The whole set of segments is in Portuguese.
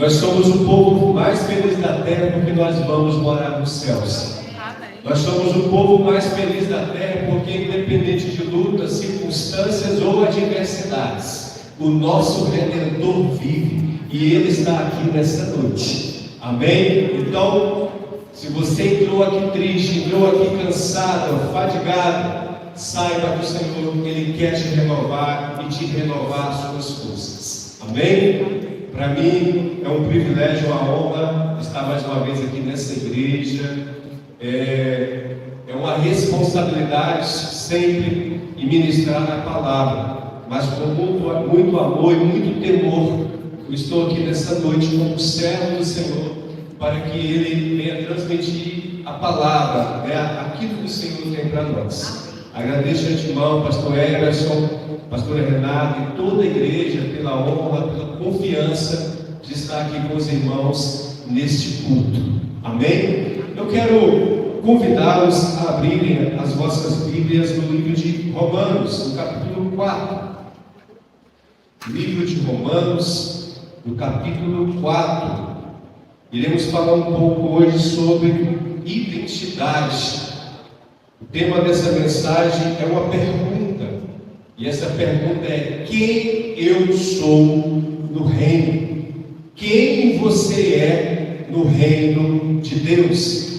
Nós somos o povo mais feliz da terra porque nós vamos morar nos céus. Nós somos o povo mais feliz da terra porque, independente de lutas, circunstâncias ou adversidades, o nosso Redentor vive e Ele está aqui nessa noite. Amém? Então, se você entrou aqui triste, entrou aqui cansado, fadigado, saiba que o Senhor, Ele quer te renovar e te renovar as suas forças. Amém? Para mim é um privilégio, uma honra estar mais uma vez aqui nessa igreja. É uma responsabilidade sempre em ministrar a palavra, mas com muito amor e muito temor. Eu estou aqui nessa noite como servo do Senhor, para que Ele venha transmitir a palavra, aquilo que o Senhor tem para nós. Agradeço de antemão, pastor Emerson, pastora Renata e toda a igreja pela honra, pela confiança de estar aqui com os irmãos neste culto. Amém? Eu quero convidá-los a abrirem as vossas Bíblias no livro de Romanos, no capítulo 4. Livro de Romanos, no capítulo 4. Iremos falar um pouco hoje sobre identidade. O tema dessa mensagem é uma pergunta, e essa pergunta é: quem eu sou no reino? Quem você é no reino de Deus?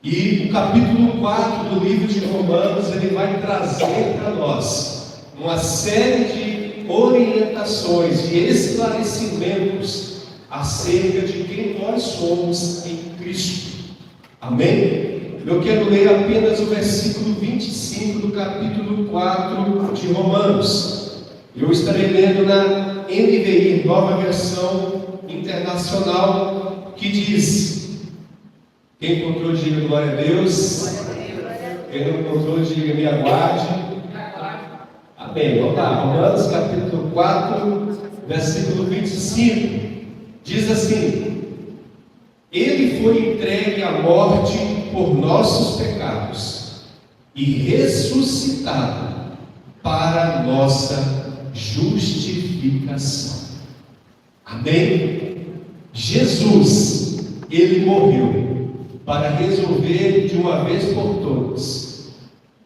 E o capítulo 4 do livro de Romanos, ele vai trazer para nós uma série de orientações, de esclarecimentos acerca de quem nós somos em Cristo. Amém? Eu quero ler apenas o versículo 25 do capítulo 4 de Romanos. Eu estarei lendo na NVI, Nova Versão Internacional, que diz: quem encontrou, diga glória a Deus. Quem não encontrou, diga me aguarde. Amém. Vamos lá, Romanos capítulo 4, versículo 25. Diz assim: Ele foi entregue à morte por nossos pecados e ressuscitado para a nossa justificação. Amém? Jesus, Ele morreu para resolver de uma vez por todas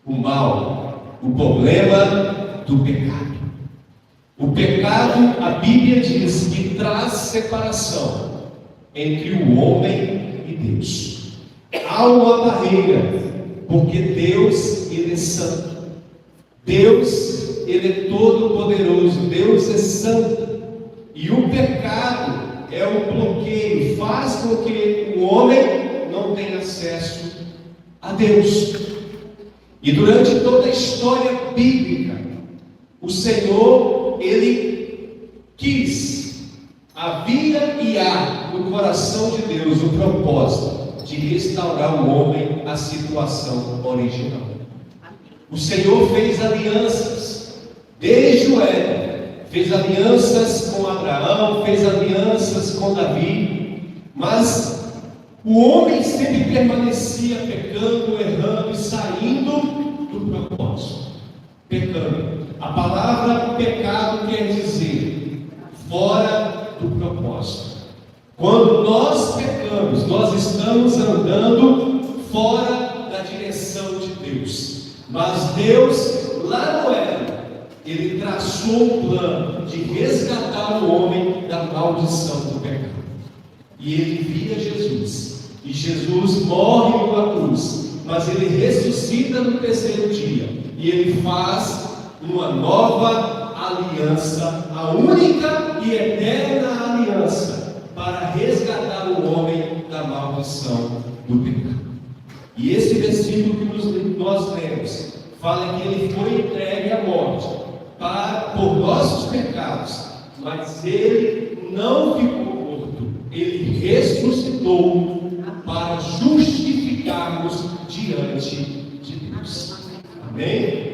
o mal, o problema do pecado. O pecado, a Bíblia diz que traz separação entre o homem e Deus. Há uma barreira, porque Deus, Ele é santo. Deus, Ele é todo poderoso. Deus é santo. E o pecado é um bloqueio, faz com que o homem não tenha acesso a Deus. E durante toda a história bíblica, o Senhor, Ele quis, havia e há no coração de Deus o propósito de restaurar o homem à situação original. O Senhor fez alianças desde o Éden, fez alianças com Abraão, fez alianças com Davi, mas o homem sempre permanecia pecando, errando e saindo do propósito. Pecando. A palavra pecado quer dizer fora do propósito. Quando nós pecamos, nós estamos andando fora da direção de Deus. Mas Deus, lá no Éden, Ele traçou um plano de resgatar o homem da maldição do pecado. E Ele envia Jesus. E Jesus morre numa cruz, mas Ele ressuscita no terceiro dia. E Ele faz uma nova aliança, a única e eterna aliança, para resgatar o homem da maldição do pecado. E esse versículo que nós lemos fala que Ele foi entregue à morte por nossos pecados, mas Ele não ficou morto, Ele ressuscitou para justificar-nos diante de Deus. Amém?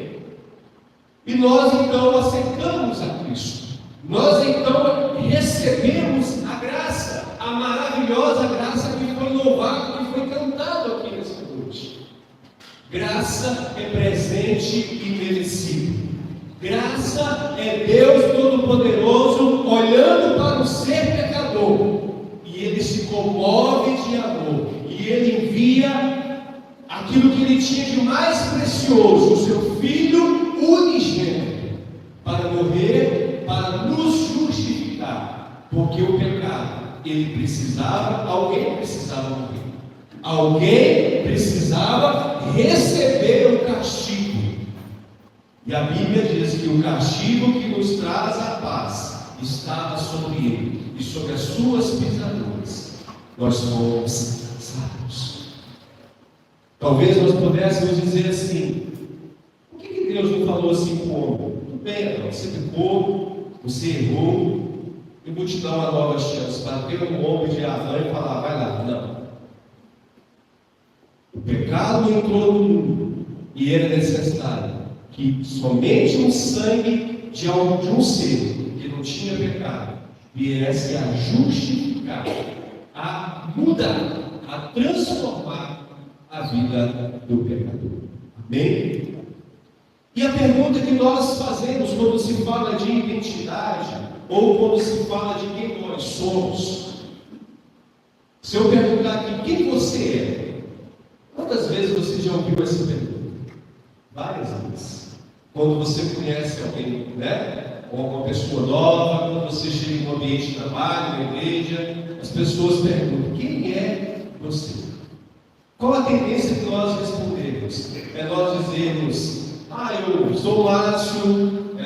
E nós então aceitamos a Cristo. Nós então recebemos a graça, a maravilhosa graça que foi louvada, que foi cantado aqui nessa noite. Graça é presente e merecido. Graça é Deus Todo-Poderoso olhando para o ser pecador Porque o pecado, alguém precisava morrer. Alguém precisava receber o castigo. E a Bíblia diz que o castigo que nos traz a paz estava sobre ele, e sobre as suas pisaduras nós fomos salvos. Talvez nós pudéssemos dizer assim: por que Deus não falou assim com o homem? Tudo bem, Adão, você pecou, você errou, eu vou te dar uma nova chance. Bater no ombro de Adão e falar: vai lá. Não. O pecado entrou no mundo e era necessário que somente um sangue de um ser que não tinha pecado viesse a justificar, a mudar, a transformar a vida do pecador. Amém? E a pergunta que nós fazemos quando se fala de identidade, ou quando se fala de quem nós somos, se eu perguntar aqui: quem você é? Quantas vezes você já ouviu essa pergunta? Várias vezes. Quando você conhece alguém, ou uma pessoa nova, quando você chega em um ambiente de trabalho, na igreja, as pessoas perguntam: quem é você? Qual a tendência que nós respondemos? É nós dizermos: eu sou Márcio,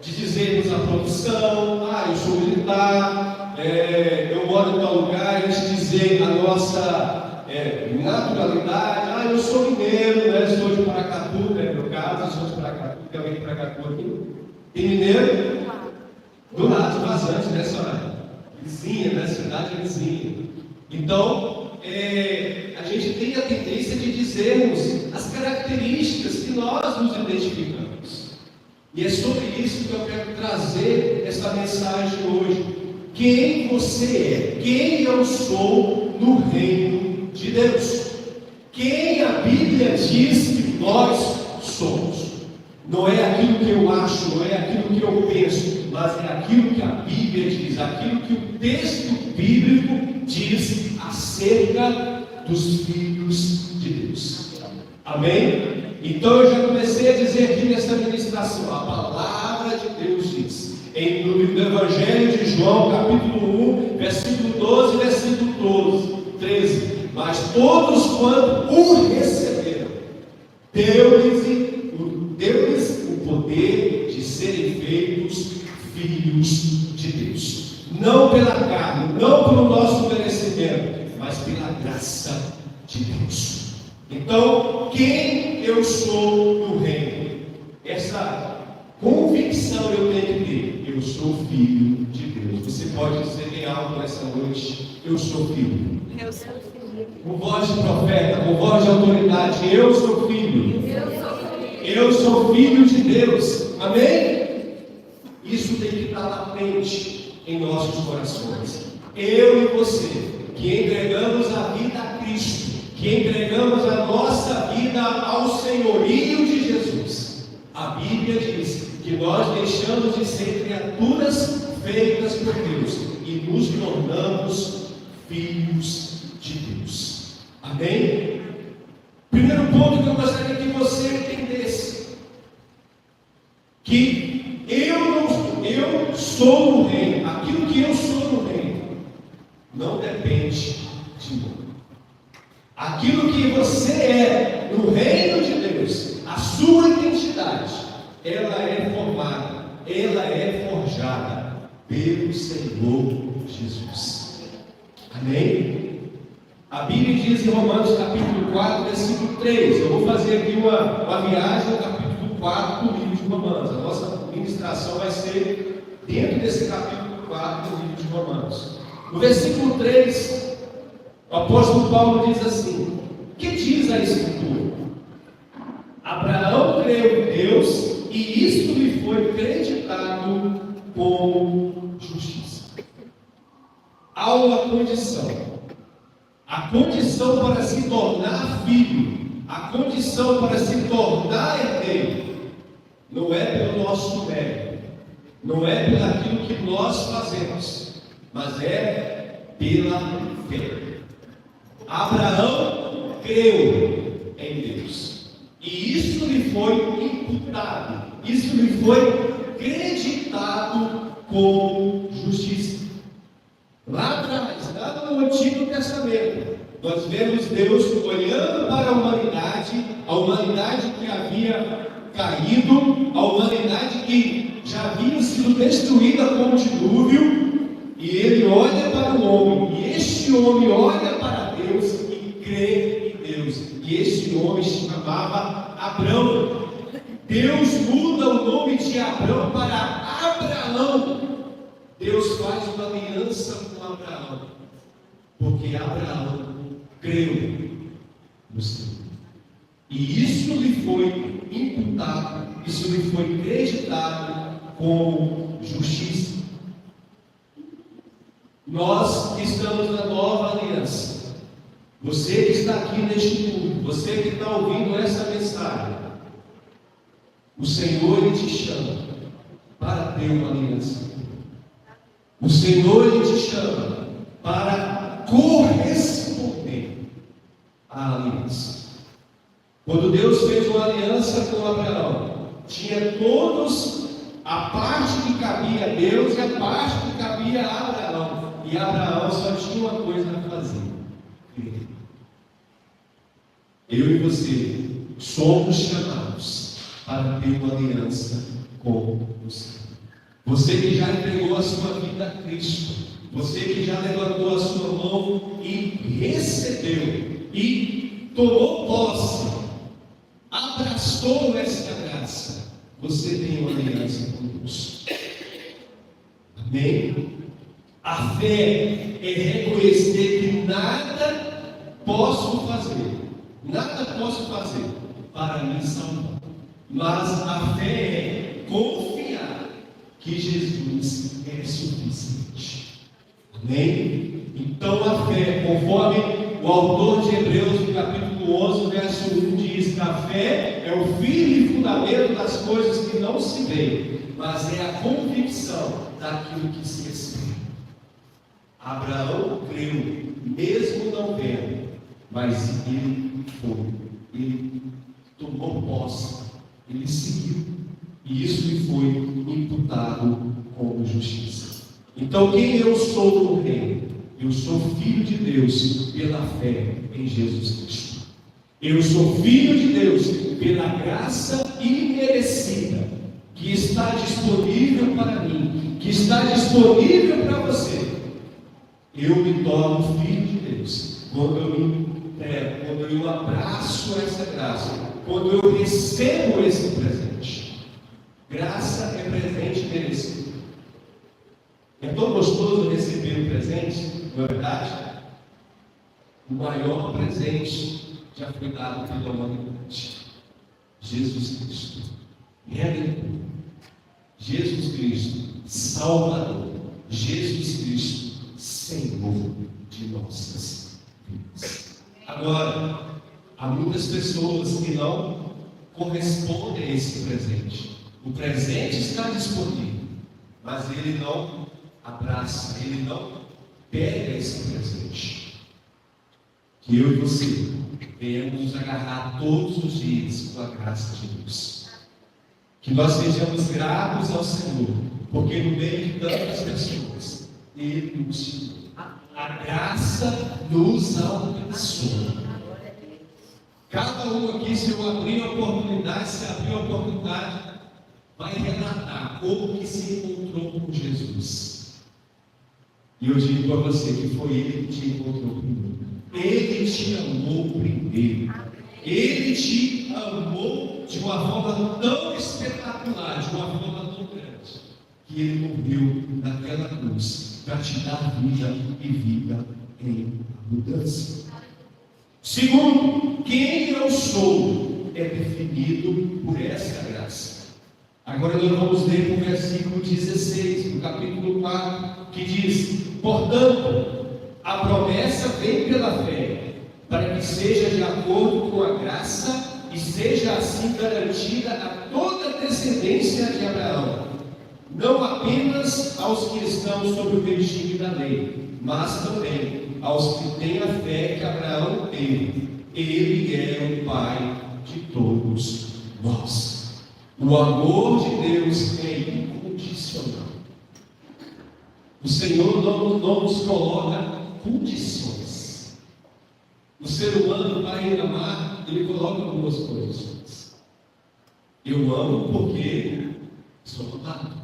de dizermos a profissão, eu sou militar, eu moro em tal lugar, a gente dizer a nossa naturalidade: eu sou mineiro, sou de Paracatu, no meu caso, sou de Paracatu. Tem alguém de Paracatu aqui? Tem mineiro? Do lado, vazante, senhora? Vizinha, cidade vizinha. Então, a gente tem a tendência de dizermos as características que nós nos identificamos. E é sobre isso que eu quero trazer essa mensagem hoje. Quem você é? Quem eu sou no reino de Deus? Quem a Bíblia diz que nós somos? Não é aquilo que eu acho, não é aquilo que eu penso, mas é aquilo que a Bíblia diz, aquilo que o texto bíblico diz acerca dos filhos de Deus. Amém? Então eu já comecei a dizer aqui nessa ministração: a palavra de Deus diz, no Evangelho de João, capítulo 1, versículo 12, versículo 13: mas todos quanto o receberam, deu-lhes o poder de serem feitos filhos de Deus. Não pela carne, não pelo nosso merecimento, mas pela graça de Deus. Então, quem eu sou no reino? Essa convicção eu tenho que ter: eu sou filho de Deus. Você pode dizer bem alto nessa noite: eu sou filho. Eu sou filho. Com voz de profeta, com voz de autoridade: eu sou filho. Eu sou filho de Deus. Amém? Isso tem que estar latente em nossos corações. Eu e você, que entregamos a vida a Cristo, que entregamos a nossa vida ao senhorio de Jesus, a Bíblia diz que nós deixamos de ser criaturas feitas por Deus e nos tornamos filhos de Deus. Amém? Primeiro ponto que eu gostaria que você entendesse: que eu sou no reino. Aquilo que eu sou no reino não depende de mim. Aquilo que você é no reino de Deus, a sua identidade, ela é formada, ela é forjada pelo Senhor Jesus. Amém? A Bíblia diz em Romanos capítulo 4, versículo 3. Eu vou fazer aqui uma viagem ao capítulo 4 do livro de Romanos. A nossa ministração vai ser dentro desse capítulo 4 do livro de Romanos. No versículo 3, o apóstolo Paulo diz assim: que diz a Escritura? Abraão creu em Deus e isto lhe foi acreditado como justiça. Há uma condição. A condição para se tornar filho, a condição para se tornar herdeiro, não é pelo nosso mérito, não é pelo aquilo que nós fazemos, mas é pela fé. Abraão creu em Deus, e isso lhe foi imputado, isso lhe foi acreditado como justiça. Lá atrás, lá no Antigo Testamento, nós vemos Deus olhando para a humanidade que havia caído, a humanidade que já havia sido destruída com o dilúvio, e Ele olha para o homem, e este homem olha para Deus e crê em Deus, e este homem se chamava Abrão. Deus muda o nome de Abrão para Abraão. Deus faz uma aliança com Abraão, porque Abraão creu no Senhor. E isso lhe foi imputado, isso lhe foi acreditado como justiça. Nós estamos na nova aliança. Você que está aqui neste culto, você que está ouvindo essa mensagem, o Senhor Ele te chama para ter uma aliança. O Senhor Ele te chama para corresponder à aliança. Quando Deus fez uma aliança com Abraão, tinha todos a parte que cabia a Deus e a parte que cabia a Abraão. E Abraão só tinha uma coisa a fazer: crer. Eu e você somos chamados para ter uma aliança com o Senhor. Você que já entregou a sua vida a Cristo, você que já levantou a sua mão e recebeu, e tomou posse, abraçou esta graça, você tem uma aliança com Deus. Amém? A fé é reconhecer que nada posso fazer para me salvar, mas a fé é confiar que Jesus é suficiente. Amém? Então a fé, conforme o autor de Hebreus, no capítulo 11, verso 1, diz que a fé é o firme fundamento das coisas que não se veem, mas é a convicção daquilo que se espera. Abraão creu, mesmo não vendo, mas ele tomou posse, ele seguiu, e isso lhe foi imputado como justiça. Então, quem eu sou no reino? Eu sou filho de Deus pela fé em Jesus Cristo. Eu sou filho de Deus pela graça imerecida que está disponível para mim, que está disponível para você. Eu me torno filho de Deus quando eu me entrego, quando eu abraço essa graça, quando eu recebo esse presente. Graça é presente merecido. É tão gostoso receber um presente, não é verdade? O maior presente já foi dado pela humanidade: Jesus Cristo, Redentor, Jesus Cristo, Salvador, Jesus Cristo, Senhor de nossas vidas. Agora, há muitas pessoas que não correspondem a esse presente. O presente está disponível, mas ele não abraça, ele não pega esse presente. Que eu e você venhamos nos agarrar todos os dias com a graça de Deus. Que nós sejamos gratos ao Senhor, porque no meio de tantas pessoas, Ele nos tirou. A graça nos alcançou. Cada um aqui, se eu abrir a oportunidade, vai relatar como que se encontrou com Jesus. E eu digo para você que foi Ele que te encontrou primeiro. Ele te amou primeiro. Ele te amou de uma forma tão espetacular, de uma forma tão grande, que Ele morreu naquela cruz para te dar vida e vida em abundância. Segundo, quem eu sou é definido por essa graça. Agora nós vamos ler o versículo 16, do capítulo 4, que diz: portanto, a promessa vem pela fé, para que seja de acordo com a graça e seja assim garantida a toda a descendência de Abraão, não apenas aos que estão sob o regime da lei, mas também aos que têm a fé que Abraão teve. Ele é o Pai de todos nós. O amor de Deus é incondicional. O Senhor não nos coloca condições. O ser humano, para ir amar, ele coloca algumas condições. Eu amo porque sou amado.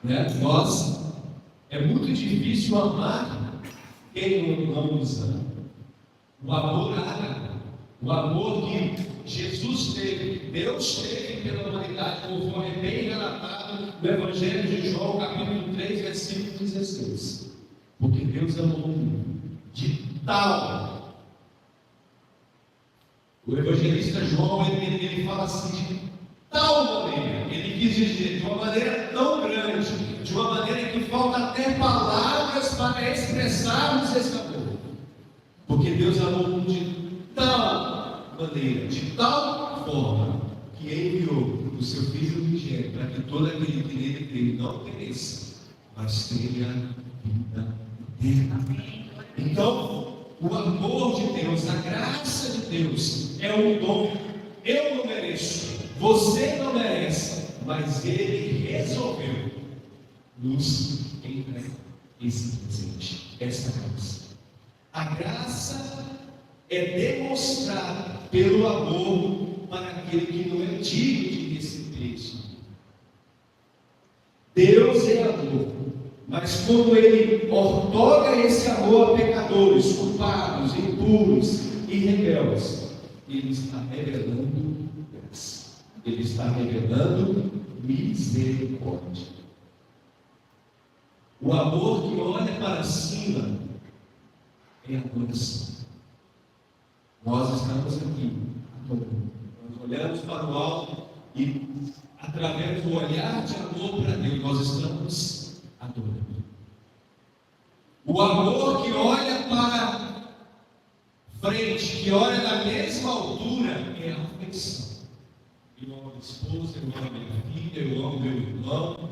Né? É muito difícil amar quem não nos ama. O amor árabe, o amor que Jesus teve, Deus teve pela humanidade, conforme é bem relatado no Evangelho de João, capítulo 3, versículo 16. Porque Deus amou o mundo de tal. O evangelista João, ele fala assim, de tal maneira, ele quis dizer, de uma maneira tão grande, de uma maneira que falta até palavras para expressarmos esse amor. Porque Deus amou o mundo de tal maneira, de tal forma, que enviou o seu Filho unigênito, para que todo aquele que nele crê não pereça, mas tenha vida eterna. Então, o amor de Deus, a graça de Deus, é um dom. Eu não mereço, você não merece, mas Ele resolveu nos entregar esse presente, essa graça. A graça é demonstrada pelo amor para aquele que não é digno de receber isso. Deus é amor, mas quando Ele outorga esse amor a pecadores, culpados, impuros e rebeldes, Ele está revelando graça, Ele está revelando misericórdia. O amor que olha para cima é adoração. Nós estamos aqui adorando. Nós olhamos para o alto e, através do olhar de amor para Deus, nós estamos adorando. O amor que olha para frente, que olha na mesma altura, é a afeição. Eu amo a minha esposa, eu amo a minha filha, eu amo meu irmão.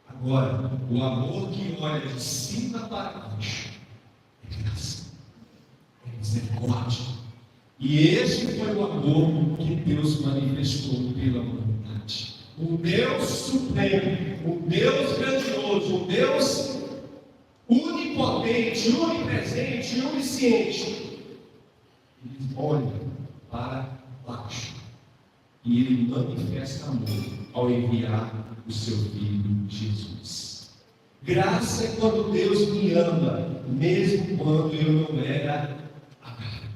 Agora, o amor que olha de cima para baixo é graça, é misericórdia. E esse foi o amor que Deus manifestou pela humanidade. O Deus supremo, o Deus grandioso, o Deus onipotente, onipresente e onisciente, Ele olha para baixo e Ele manifesta amor ao enviar o seu Filho Jesus. Graça é quando Deus me ama, mesmo quando eu não era amado.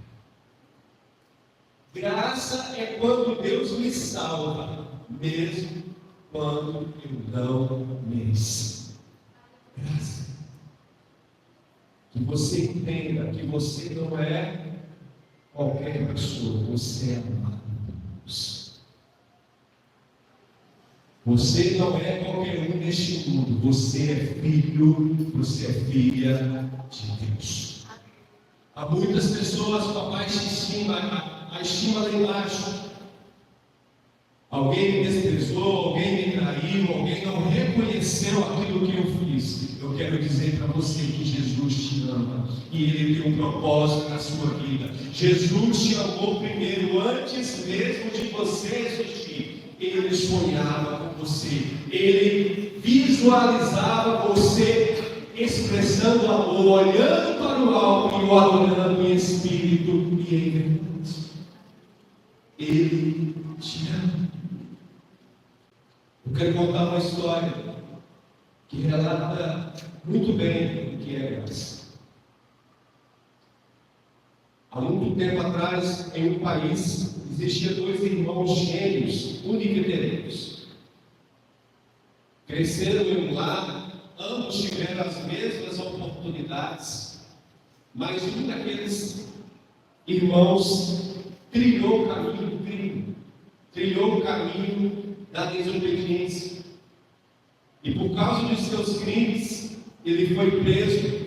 Graça é quando Deus me salva, mesmo quando eu não mereço. Graça. Que você entenda que você não é qualquer pessoa, você é amado por Deus. Você não é qualquer um neste mundo, você é filho, você é filha de Deus. Há muitas pessoas com a baixa estima, a estima lá embaixo. Alguém me desprezou, alguém me traiu, alguém não reconheceu aquilo que eu fiz. Eu quero dizer para você que Jesus te ama e Ele tem um propósito na sua vida. Jesus te amou primeiro, antes mesmo de você existir. Ele sonhava com você, Ele visualizava você expressando amor, olhando para o alto e o adorando em espírito e em verdade. Ele te ama. Eu quero contar uma história que relata muito bem o que é graça. Há muito tempo atrás, em um país, existiam dois irmãos gêmeos, univeterinos. Cresceram em um lar, ambos tiveram as mesmas oportunidades, mas um daqueles irmãos trilhou o caminho do crime, trilhou o caminho da desobediência. E por causa dos seus crimes, ele foi preso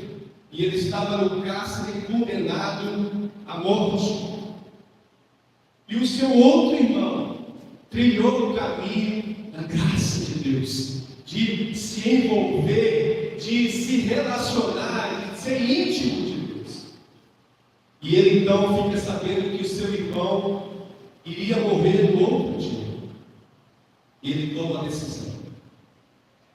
e ele estava no cárcere condenado à morte. E o seu outro irmão trilhou o caminho da graça de Deus, de se envolver, de se relacionar, de ser íntimo de Deus. E ele então fica sabendo que o seu irmão iria morrer no outro dia. Ele toma a decisão.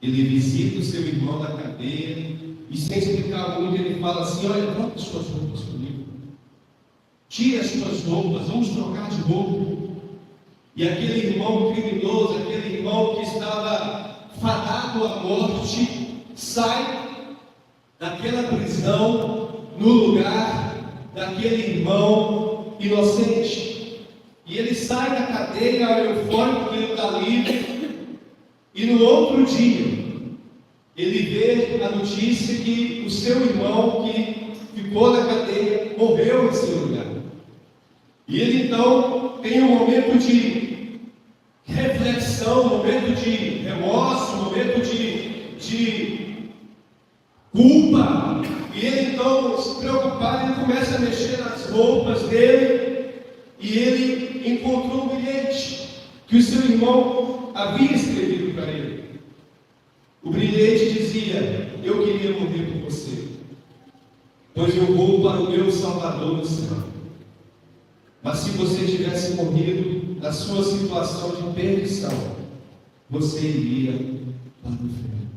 Ele visita o seu irmão na cadeia e, sem explicar muito, ele fala assim: olha, troca as suas roupas comigo. Tira as suas roupas, vamos trocar de roupa. E aquele irmão criminoso, aquele irmão que estava fadado à morte, sai daquela prisão no lugar daquele irmão inocente. E ele sai da cadeia eufórico que ele está livre. E no outro dia, ele vê a notícia que o seu irmão que ficou na cadeia morreu em seu lugar. E ele então tem um momento de reflexão, um momento de remorso, um momento de culpa. E ele então, se preocupado, ele começa a mexer nas roupas dele. E ele encontrou um bilhete que o seu irmão havia escrevido para ele. O bilhete dizia: eu queria morrer por você, pois eu vou para o meu Salvador no céu. Mas se você tivesse morrido na sua situação de perdição, você iria para o inferno.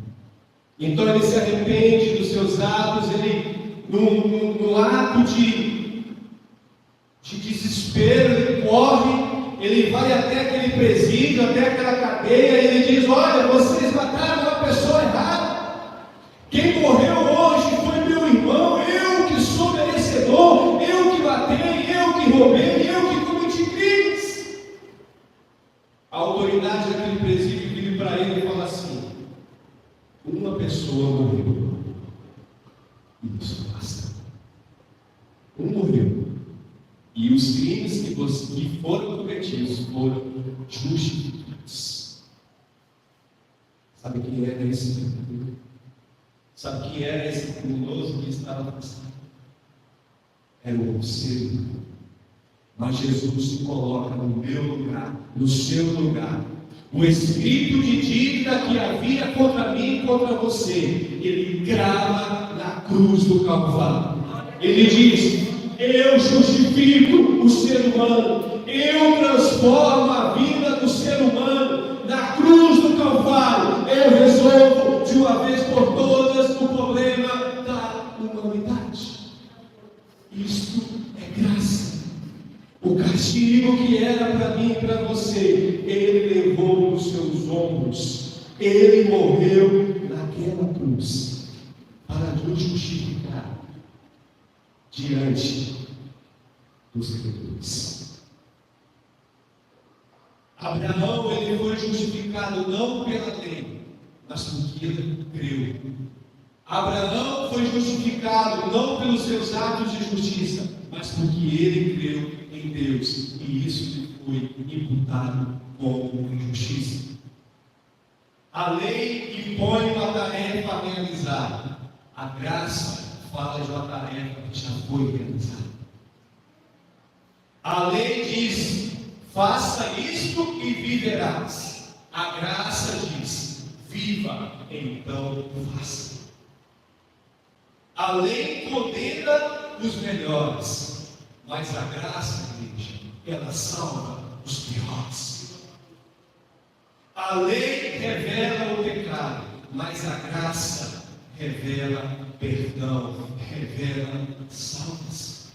Então ele se arrepende dos seus atos, ele, no ato de desespero, ele corre, ele vai até aquele presídio, até aquela cadeia, e ele diz: olha, vocês mataram uma pessoa errada. Quem morreu hoje foi meu irmão, eu que sou merecedor, eu que matei, eu que roubei, eu que cometi crimes. A autoridade daquele presídio vira para ele e fala assim: uma pessoa morreu, isso basta. Um morreu, e os crimes que foram cometidos foram justificados. Sabe quem era esse pecador? Sabe quem era esse criminoso que estava passando? Era o ser humano. Mas Jesus se coloca no meu lugar, no seu lugar. O espírito de dívida que havia contra mim e contra você, ele crava na cruz do Calvário. Ele diz: eu justifico o ser humano, eu transformo a vida do ser humano. Na cruz do Calvário, eu resolvo de uma vez por todas o problema da humanidade. Isto é graça. O castigo que era para mim e para você, ele levou nos seus ombros. Ele morreu naquela cruz para nos justificar diante dos credores. Abraão, ele foi justificado não pela lei, mas porque ele creu. Abraão foi justificado não pelos seus atos de justiça, mas porque ele creu em Deus, e isso lhe foi imputado como justiça. A lei impõe uma tarefa a realizar. A graça fala de uma tarefa que já foi realizada. A lei diz: faça isto e viverás. A graça diz: viva, então faça. A lei condena os melhores, mas a graça, igreja, ela salva os piores. A lei revela o pecado, mas a graça revela perdão, revela salvação.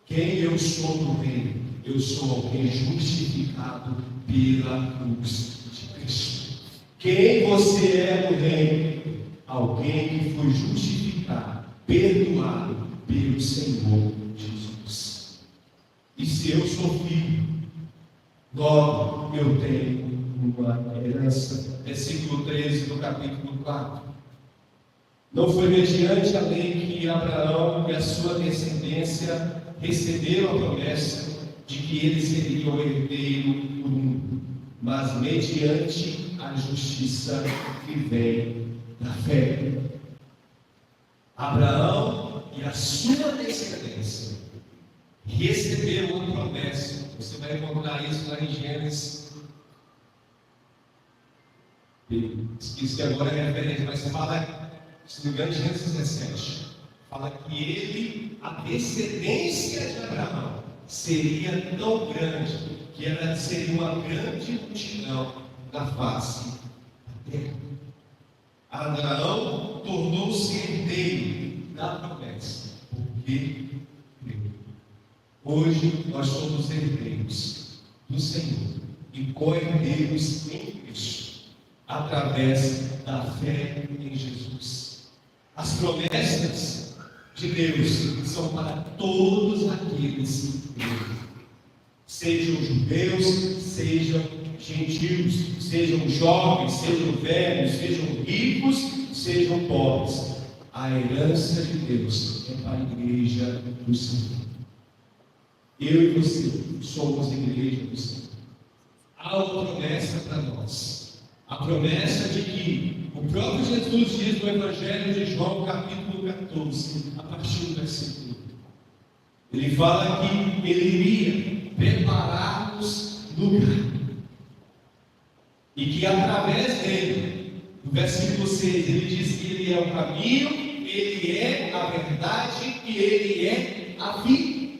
Quem eu sou no reino? Eu sou alguém justificado pela cruz de Cristo. Quem você é no reino? Alguém que foi justificado, perdoado pelo Senhor Jesus. E se eu sou filho, logo eu tenho uma herança. Versículo 13 do capítulo 4. Não foi mediante a lei que Abraão e a sua descendência receberam a promessa de que ele seria o herdeiro do mundo, mas mediante a justiça que vem da fé. Abraão e a sua descendência receberam a promessa. Você vai encontrar isso lá em Gênesis. Esqueci agora a referência, mas fala, se não me engano, Gênesis 17. Fala que ele, a descendência de Abraão, seria tão grande que ela seria uma grande multidão na face da terra. Abraão tornou-se herdeiro da promessa, porque creu. Hoje nós somos herdeiros do Senhor e co-herdeiros em Cristo, através da fé em Jesus. As promessas de Deus são para todos aqueles que creem, sejam judeus, sejam gentios, sejam jovens, sejam velhos, sejam ricos, sejam pobres. A herança de Deus é para a igreja do Senhor. Eu e você somos a igreja do Senhor. Há uma promessa para nós. A promessa de que o próprio Jesus diz no Evangelho de João, capítulo 14, a partir do versículo 1. Ele fala que ele iria preparar-nos lugar. E que através dele, no versículo 6, ele diz que ele é o caminho, ele é a verdade e ele é a vida.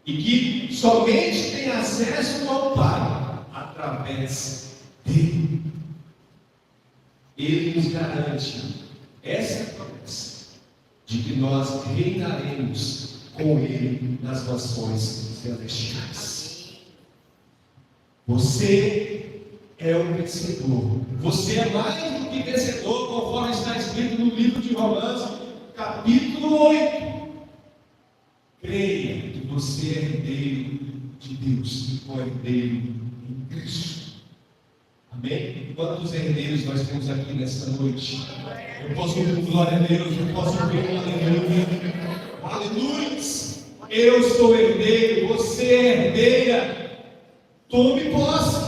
E que somente tem acesso ao Pai através dele. Ele nos garante essa promessa de que nós reinaremos com ele nas nações celestiais. Você é um vencedor. Você é mais do que vencedor, conforme está escrito no livro de Romanos, capítulo 8. Creia que você é herdeiro de Deus e co-herdeiro em Cristo. Amém? Quantos herdeiros nós temos aqui nesta noite? Eu posso ouvir glória a Deus, eu posso ouvir aleluia. Aleluia! Eu sou herdeiro, você é herdeira. Tome posse.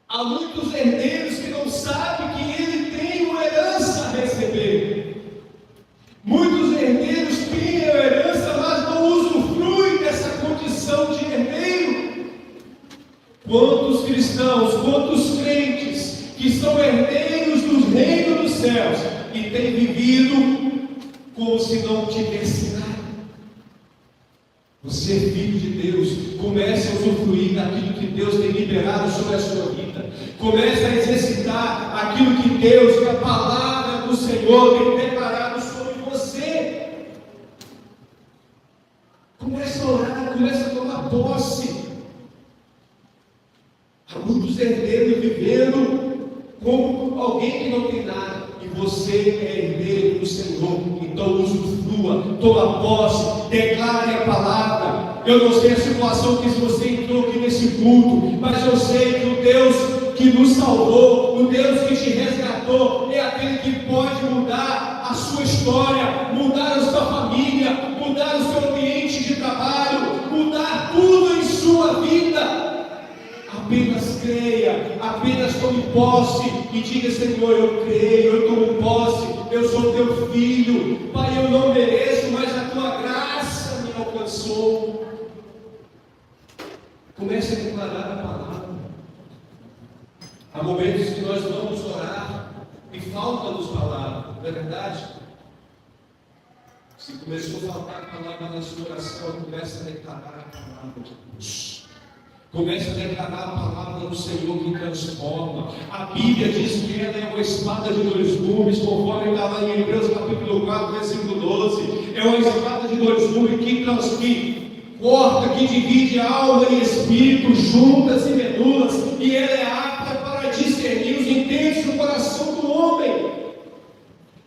Há muitos herdeiros que não sabem que ele tem uma herança a receber. Muitos herdeiros têm a herança, mas não usufruem dessa condição de herdeiro. Quantos cristãos, quantos crentes que são herdeiros do reino dos céus e têm vivido como se não tivesse nada. Você é filho de Deus, comece a usufruir daquilo que Deus tem liberado sobre a sua vida. Comece a exercitar aquilo que Deus, que a palavra do Senhor tem declarado sobre você. Comece a orar, comece a tomar posse. Há muitos herdeiros vivendo como alguém que não tem nada. E você é herdeiro do Senhor. Então usufrua, toma posse, declare a palavra. Eu não sei a situação que você entrou aqui nesse culto, mas eu sei que o Deus que nos salvou, o Deus que te resgatou, é aquele que pode mudar a sua história, mudar a sua família, mudar o seu ambiente de trabalho, mudar tudo em sua vida. Apenas creia, apenas tome posse e diga: Senhor, eu creio, eu tomo posse, eu sou teu filho, Pai, eu não mereço, mas a tua graça me alcançou. Comece a declarar a palavra. Há momentos que nós vamos orar e falta-nos palavra, não é verdade? Se começou a faltar a palavra na sua oração, comece a declarar a palavra de Deus. Comece a declarar a palavra do Senhor que transforma. A Bíblia diz que ela é uma espada de dois gumes, conforme está lá em Hebreus capítulo 4, versículo 12. É uma espada de dois gumes que corta, que divide alma e espírito, juntas e medulas, e ela é apta para discernir os intentos do coração do homem.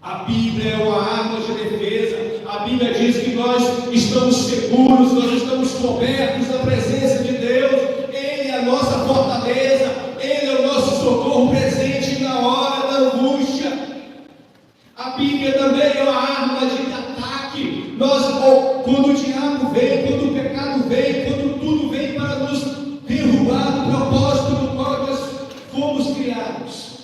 A Bíblia é uma arma de defesa. A Bíblia diz que nós estamos seguros, nós estamos cobertos da presença de Deus. Ele é a nossa fortaleza, Ele é o nosso socorro presente na hora da angústia. A Bíblia também é uma arma de ataque. Quando o diabo vem, quando o pecado vem, quando tudo vem para nos derrubar do propósito do qual nós fomos criados,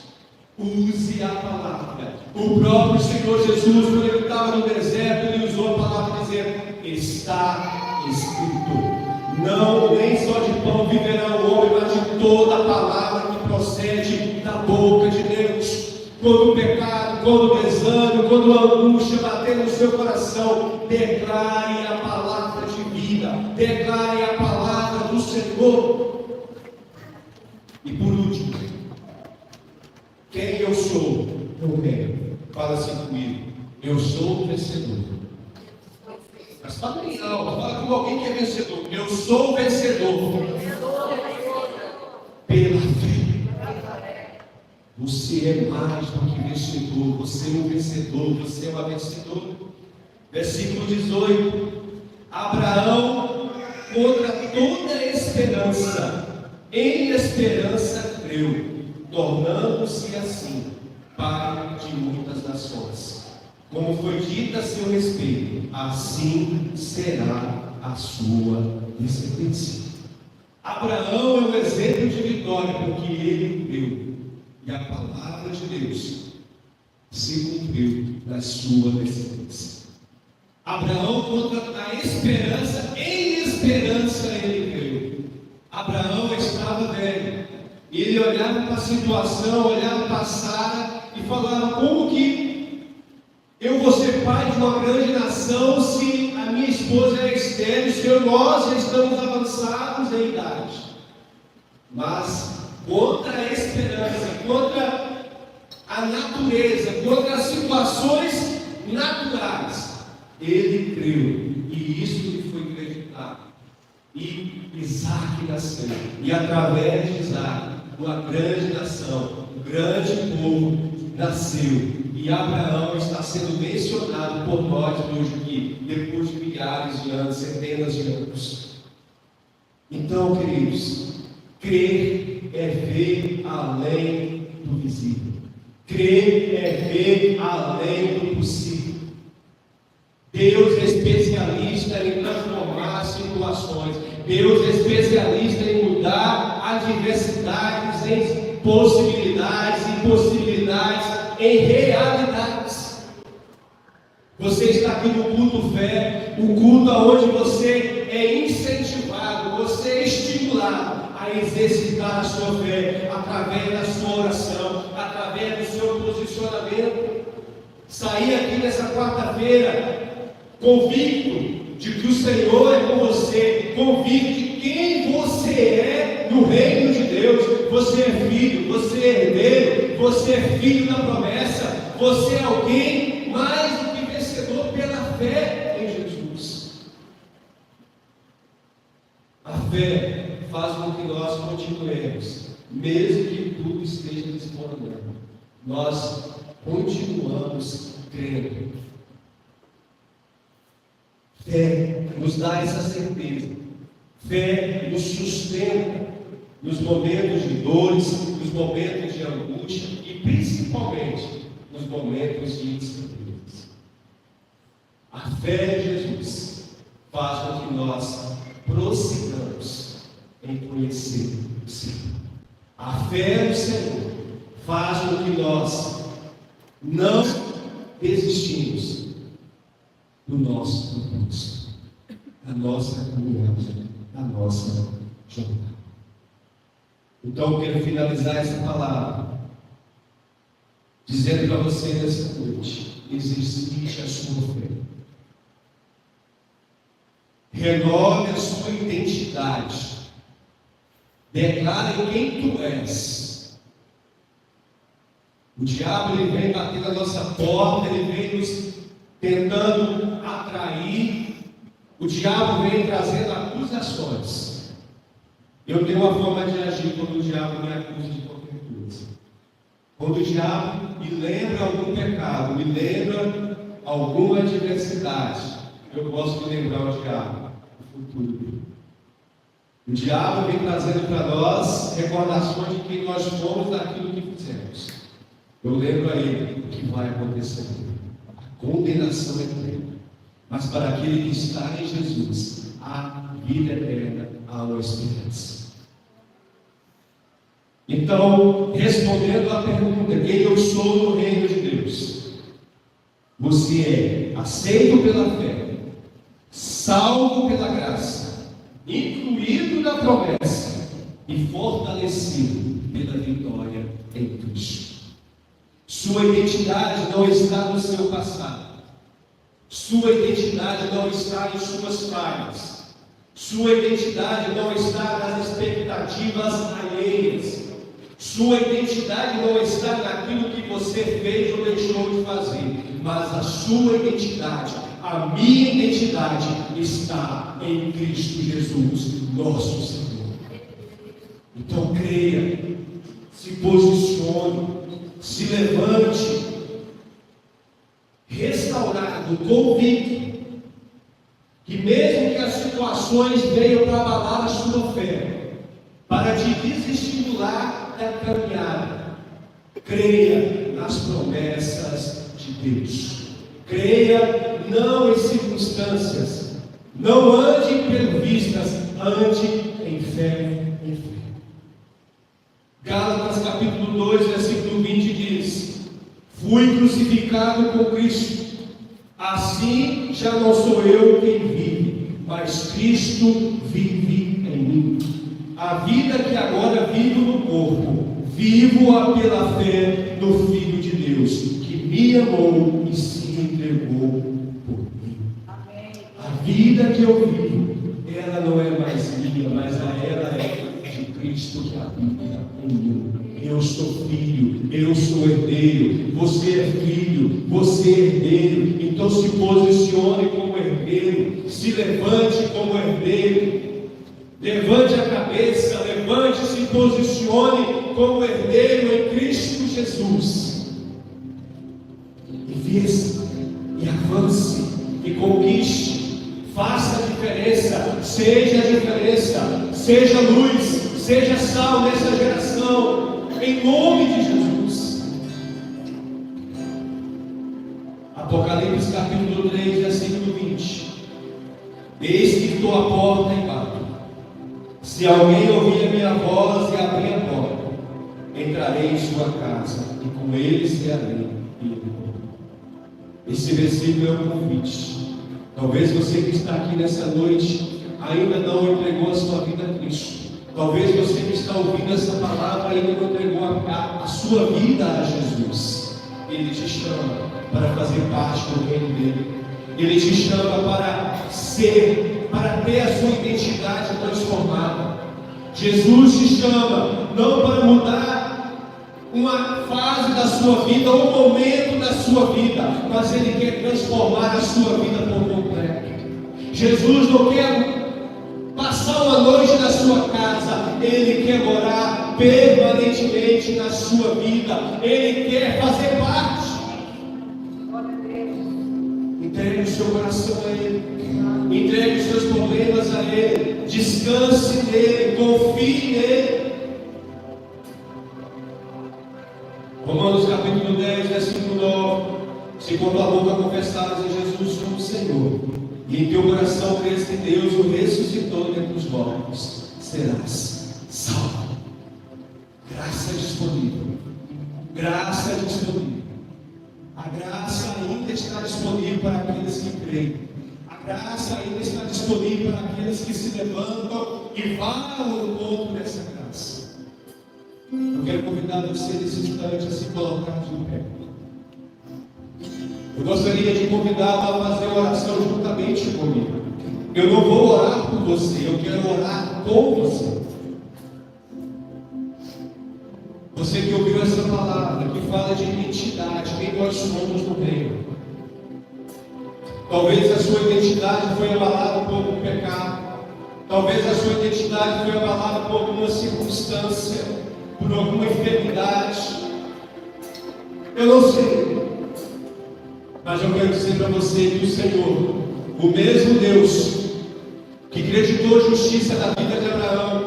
use a palavra. O próprio Senhor Jesus, quando ele estava no deserto, ele usou a palavra dizendo: está escrito. Não, nem só de pão viverá o homem, mas de toda a palavra que procede da boca de Deus. Quando o pecado, quando o desânimo, quando a angústia bater no seu coração, declare a palavra de vida, declare a palavra do Senhor. E por último, quem eu no reino. Fala assim comigo: eu sou o vencedor. Mas fala bem alto, fala como alguém que é vencedor. Eu sou o vencedor. Pela fé. Você é mais do que vencedor. Você é um vencedor. Você é uma vencedora. Versículo 18. Abraão, contra toda esperança, em esperança creu, tornando-se assim pai de muitas nações. Como foi dito a seu respeito, assim será a sua descendência. Abraão é um exemplo de vitória, porque ele creu, e a palavra de Deus se cumpriu na sua descendência. Abraão, contra a esperança, em esperança ele creu. Abraão estava velho, e ele olhava para a situação, olhava para Sara e falava: como que eu vou ser pai de uma grande nação se a minha esposa é estéril, se nós já estamos avançados em idade? Mas contra a esperança, contra a natureza, contra as situações naturais, ele creu, e isso lhe foi acreditado. E Isaac nasceu, e através de Isaac, uma grande nação, um grande povo nasceu. E Abraão está sendo mencionado por nós hoje aqui, depois de milhares de anos, centenas de anos. Então, queridos, crer é ver além do visível. Crer é ver além do possível. Deus é especialista em transformar situações. Deus é especialista em mudar adversidades em possibilidades, impossibilidades, em realidades. Você está aqui no culto fé, o culto onde você é incentivado, você é estimulado a exercitar a sua fé através da sua oração, através do seu posicionamento. Sair aqui nessa quarta-feira convicto de que o Senhor é com você, convicto de quem você é no reino de Deus. Você é filho, você é herdeiro, você é filho da promessa, você é alguém mais do que vencedor pela fé em Jesus. A fé faz com que nós continuemos, mesmo que tudo esteja desmoronando, nós continuamos crendo. Fé nos dá essa certeza, fé nos sustenta nos momentos de dores, nos momentos de angústia e principalmente nos momentos de incerteza. A fé em Jesus faz com que nós prossigamos em conhecer o Senhor. A fé no Senhor faz com que nós não desistimos do nosso propósito, da nossa caminhada, da nossa jornada. Então eu quero finalizar essa palavra dizendo para você nessa noite: exercite a sua fé, renove a sua identidade, declare quem tu és. O diabo ele vem bater na nossa porta, ele vem nos tentando atrair, o diabo vem trazendo acusações. Eu tenho uma forma de agir quando o diabo me acusa de qualquer coisa. Quando o diabo me lembra algum pecado, me lembra alguma adversidade, eu gosto de lembrar o diabo, o futuro dele. O diabo vem trazendo para nós recordações de quem nós fomos, daquilo que fizemos. Eu lembro a ele o que vai acontecer. A condenação é eterna. Mas para aquele que está em Jesus, há vida eterna, há uma esperança. Então, respondendo à pergunta: quem eu sou no reino de Deus? Você é aceito pela fé, salvo pela graça, incluído na promessa e fortalecido pela vitória em Cristo. Sua identidade não está no seu passado. Sua identidade não está em suas falhas. Sua identidade não está nas expectativas alheias. Sua identidade não está naquilo que você fez ou deixou de fazer, mas a sua identidade, a minha identidade está em Cristo Jesus, nosso Senhor. Então creia, se posicione, se levante, restaurado, convicto, que mesmo que as situações venham para abalar a sua fé, para te desestimular da caminhada, creia nas promessas de Deus, creia não em circunstâncias, não ande por vistas, ande em fé, em fé. Gálatas capítulo 2, versículo 20 diz: fui crucificado com Cristo, assim já não sou eu quem vive, mas Cristo vive em mim. A vida que agora vivo no corpo, vivo-a pela fé no Filho de Deus, que me amou e se entregou por mim. Amém. A vida que eu vivo, ela não é mais minha, mas ela é de Cristo que habita em mim. Eu sou filho, eu sou herdeiro, você é filho, você é herdeiro. Então se posicione como herdeiro, se levante como herdeiro. Levante a cabeça, levante, se posicione como herdeiro em Cristo Jesus. E vença, e avance, e conquiste, faça a diferença, seja luz, seja sal nessa geração, em nome de Jesus. Apocalipse capítulo 3, versículo 20. Eis que estou à porta e bato. Se alguém ouvir a minha voz e abrir a porta, entrarei em sua casa e com ele cearei e ele comigo. Esse versículo é um convite. Talvez você que está aqui nessa noite ainda não entregou a sua vida a Cristo. Talvez você que está ouvindo essa palavra ainda não entregou a sua vida a Jesus. Ele te chama para fazer parte do reino dele. Ele te chama para ter a sua identidade transformada. Jesus te chama não para mudar uma fase da sua vida, um momento da sua vida, mas Ele quer transformar a sua vida por completo. Jesus não quer passar uma noite na sua casa, Ele quer morar permanentemente na sua vida, Ele quer fazer parte. Entregue o seu coração a Ele, entregue os seus problemas a Ele, descanse nele, confie nele. Romanos capítulo 10, versículo 9: se com tua boca confessares a Jesus como Senhor, e em teu coração crês que Deus o ressuscitou dentre os mortos, serás salvo. Graça disponível, graça disponível. A graça ainda está disponível para aqueles que creem. A graça ainda está disponível para aqueles que se levantam e vão ao encontro dessa graça. Eu quero convidar você nesse instante a se colocar de pé. Eu gostaria de convidá-lo a fazer oração juntamente comigo. Eu não vou orar por você, eu quero orar com você. Você que ouviu essa palavra, que fala de identidade, quem nós somos no reino. Talvez a sua identidade foi abalada por algum pecado. Talvez a sua identidade foi abalada por alguma circunstância, por alguma enfermidade. Eu não sei. Mas eu quero dizer para você que o Senhor, o mesmo Deus que acreditou a justiça da vida de Abraão,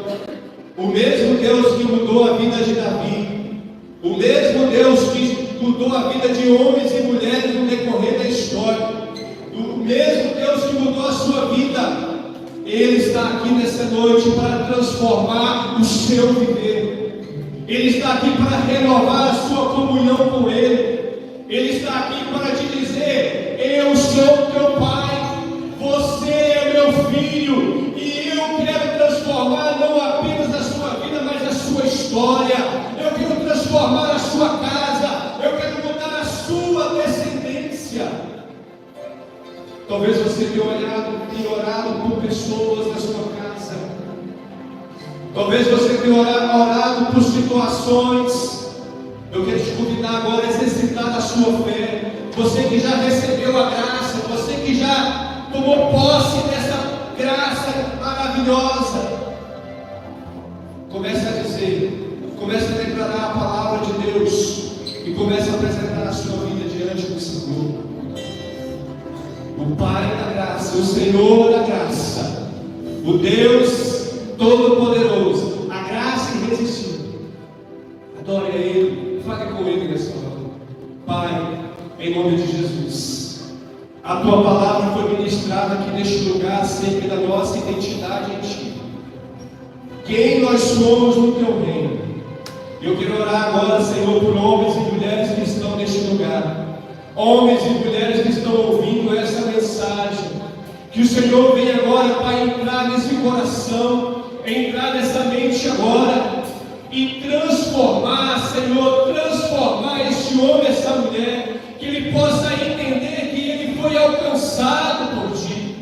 o mesmo Deus que mudou a vida de Davi, o mesmo Deus que mudou a vida de homens e mulheres no decorrer da história, o mesmo Deus que mudou a sua vida, Ele está aqui nessa noite para transformar o seu viver. Ele está aqui para renovar a sua comunhão com Ele. Ele está aqui para te dizer: eu sou teu pai, você é meu filho, e eu quero transformar não apenas a sua vida, mas a sua história. Eu quero transformar a sua casa, eu quero mudar a sua descendência. Talvez você tenha orado por pessoas na sua casa. Talvez você tenha orado por situações. Eu quero te convidar agora a exercitar a sua fé. Você que já recebeu a graça, você que já tomou posse dessa graça maravilhosa, comece a dizer, comece a declarar a palavra de Deus e comece a apresentar a sua vida diante do Senhor. O Pai da graça, o Senhor da graça, o Deus Todo-Poderoso, a graça irresistível. Adore a Ele, fale com Ele nessa hora. Pai, em nome de Jesus, a Tua palavra foi ministrada aqui neste lugar acerca da nossa identidade em Ti. Quem nós somos no Teu reino. Eu quero orar agora, Senhor, por homens e mulheres que estão neste lugar. Homens e mulheres que estão ouvindo essa mensagem. Que o Senhor venha agora, Pai, entrar nesse coração, entrar nessa mente agora e transformar, Senhor, transformar este homem, essa mulher, que ele possa entender que ele foi alcançado por Ti.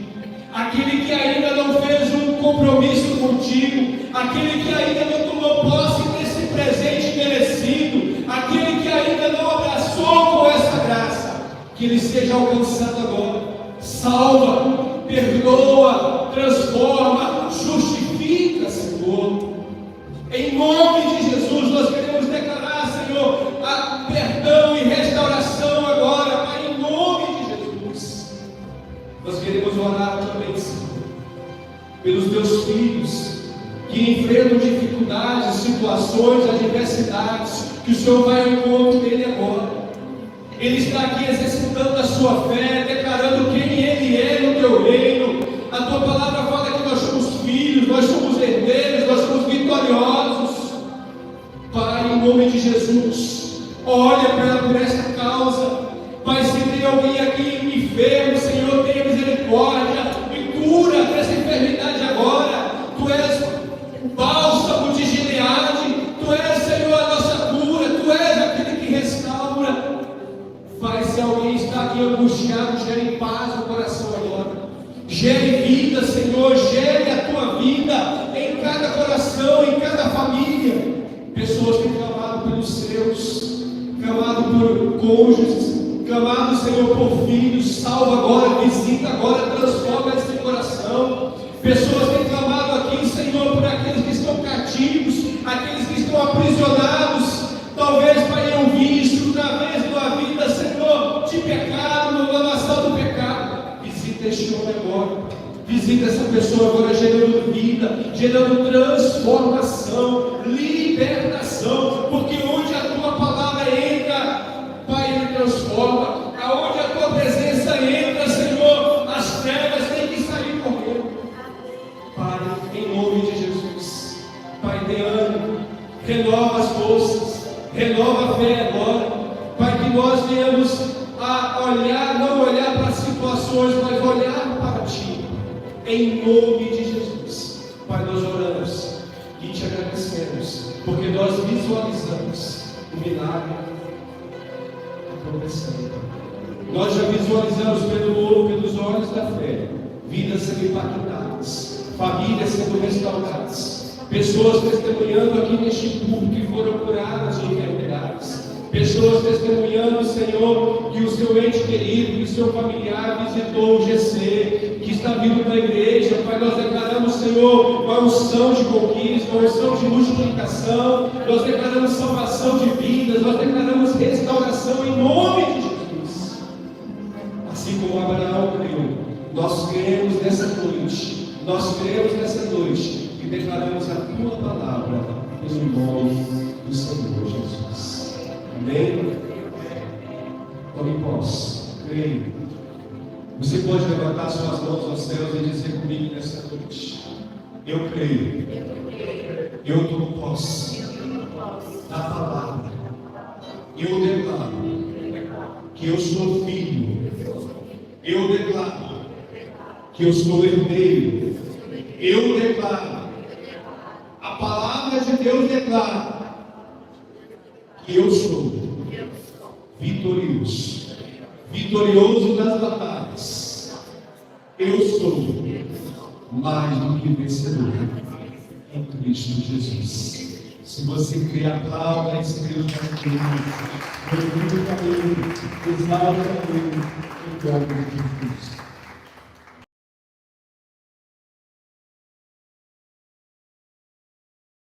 Aquele que ainda não fez um compromisso contigo, aquele que ainda não tomou posse desse presente merecido, aquele que ainda não abraçou com essa graça, que ele seja alcançado agora. Salva, perdoa, transforma, justifica, Senhor. Em nome de Jesus, nós queremos declarar, Senhor, a perdão e restauração agora, Pai, em nome de Jesus. Nós queremos orar também, Senhor, pelos Teus filhos que enfrentam dificuldades, situações, adversidades, que o Senhor vai ao encontro dele agora. Ele está aqui exercitando a sua fé, declarando quem Ele é no Teu reino. A Tua palavra fala que nós somos filhos, nós somos herdeiros, nós somos vitoriosos. Pai, em nome de Jesus, olha por esta causa. Pai, se tem alguém aqui enfermo, Senhor, tenha misericórdia e cura dessa enfermidade agora. Tu és o bálsamo de Gileade, Tu és, Senhor, a nossa cura, Tu és aquele que restaura. Pai, se alguém está aqui angustiado, gere paz no coração agora. Gere vida, Senhor, gere a Tua vida em cada coração, em cada família. Pessoas que têm clamado pelos seus, clamado por cônjuges, clamado, Senhor, por filhos. Salva agora, visita agora, transforma esse coração. Pessoas que têm clamado aqui, Senhor, por aqueles que estão cativos, aqueles que estão aprisionados. Talvez, Pai, tenham visto através da vida, Senhor, de pecado, no lamaçal do pecado. Visita este homem agora. Visita essa pessoa agora, gerando vida, gerando transformação, libertação. Porque onde a Tua palavra entra, Pai, Ele transforma. Aonde a Tua presença entra, Senhor, as trevas têm que sair correndo. Pai, em nome de Jesus, Pai, dê ânimo, renova as forças. Renova a fé agora, Pai, que nós venhamos a olhar, não olhar para as situações, mas olhar para Ti, em nome de Jesus. Pai, nós oramos e Te agradecemos, porque nós visualizamos o milagre acontecendo. Nós já visualizamos pelos olhos da fé, vidas sendo impactadas, famílias sendo restauradas. Pessoas testemunhando aqui neste público que foram curadas de enfermidades. Pessoas testemunhando, Senhor, que o seu ente querido, que o seu familiar visitou o GC, que está vindo da igreja. Pai, nós declaramos, Senhor, uma unção de conquista, uma unção de multiplicação. Nós declaramos salvação de vidas, nós declaramos restauração em nome de Jesus. Assim como Abraão creu, nós cremos nessa noite. Nós cremos nessa noite. E declaramos a Tua palavra em nome do Senhor Jesus. Amém? Tome posse, creio. Você pode levantar suas mãos aos céus e dizer comigo nessa noite: eu creio, eu tomo posse da palavra. Eu declaro que eu sou filho. Eu declaro que eu sou herdeiro. Eu declaro. A palavra de Deus declara que eu sou vitorioso, vitorioso nas batalhas. Eu sou mais do que vencedor. em Cristo Jesus. Se você crê, aplauda esse Deus maravilhoso. Glorifica Ele, exalta Ele, em nome de Jesus.